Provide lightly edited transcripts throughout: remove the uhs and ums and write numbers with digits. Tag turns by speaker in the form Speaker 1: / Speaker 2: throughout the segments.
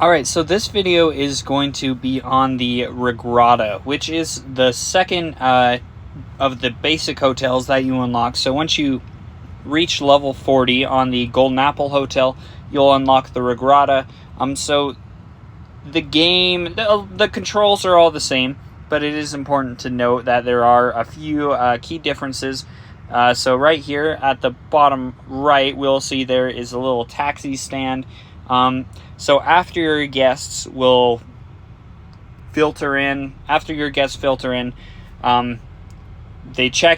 Speaker 1: Alright, so this video is going to be on the Regrata, which is the second of the basic hotels that you unlock. So once you reach level 40 on the Golden Apple Hotel, you'll unlock the Regrata. So the game, the controls are all the same, but it is important to note that there are a few key differences. So right here at the bottom right, we'll see there is a little taxi stand. So after your guests filter in,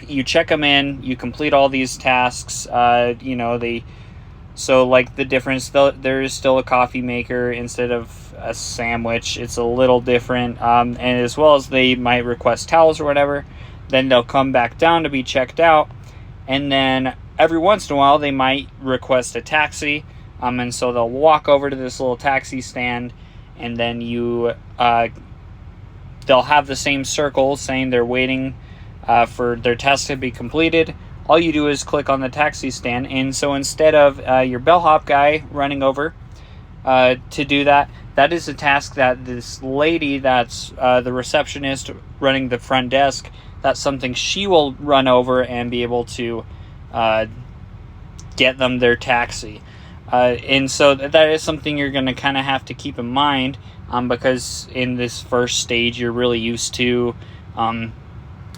Speaker 1: you check them in, you complete all these tasks. So like the difference, there is still a coffee maker instead of a sandwich. It's a little different, and as well as they might request towels or whatever. Then they'll come back down to be checked out, and then every once in a while they might request a taxi. And so they'll walk over to this little taxi stand, and then they'll have the same circle saying they're waiting for their test to be completed. All you do is click on the taxi stand, and so instead of your bellhop guy running over to do that, that is a task that this lady that's the receptionist running the front desk, that's something she will run over and be able to get them their taxi. And so that is something you're going to kind of have to keep in mind, because in this first stage you're really used to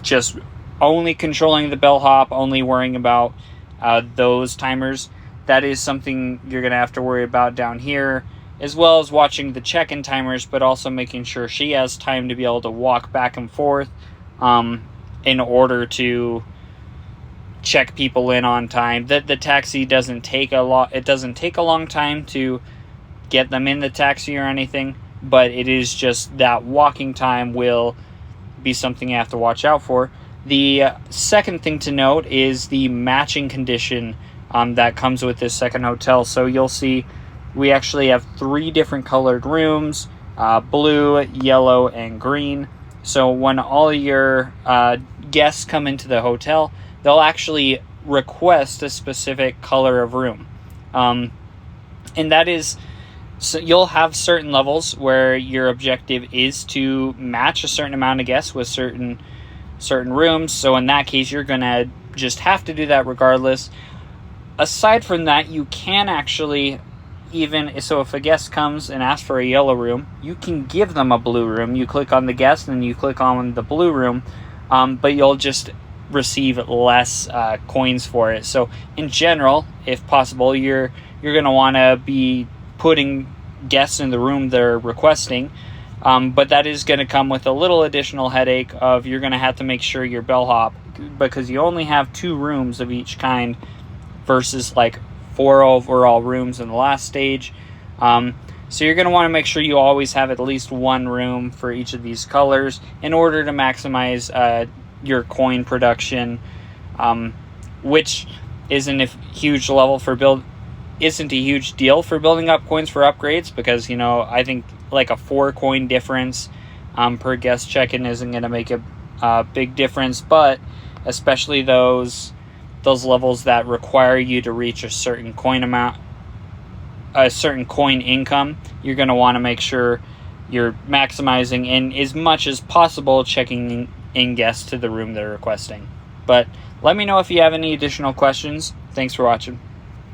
Speaker 1: just only controlling the bellhop, only worrying about those timers. That is something you're going to have to worry about down here, as well as watching the check-in timers, but also making sure she has time to be able to walk back and forth in order to check people in on time. The taxi doesn't take a long time to get them in the taxi or anything, but it is just that walking time will be something you have to watch out for. The second thing to note is the matching condition that comes with this second hotel. So you'll see we actually have 3 different colored rooms, blue, yellow, and green. So when all your guests come into the hotel, they'll actually request a specific color of room. And that is, so you'll have certain levels where your objective is to match a certain amount of guests with certain rooms. So in that case, you're going to just have to do that regardless. Aside from that, you can actually, so if a guest comes and asks for a yellow room, you can give them a blue room. You click on the guest and you click on the blue room, but you'll just receive less coins for it. So in general, if possible, you're going to want to be putting guests in the room they're requesting, but that is going to come with a little additional headache of you're going to have to make sure your bellhop, because you only have 2 rooms of each kind versus like 4 overall rooms in the last stage. So you're going to want to make sure you always have at least 1 room for each of these colors in order to maximize your coin production, which isn't a huge deal for building up coins for upgrades, because I think like a 4 coin difference per guest check-in isn't going to make a big difference, but especially those levels that require you to reach a certain coin amount, a certain coin income, you're going to want to make sure you're maximizing in as much as possible checking in guests to the room they're requesting. But let me know if you have any additional questions. Thanks for watching.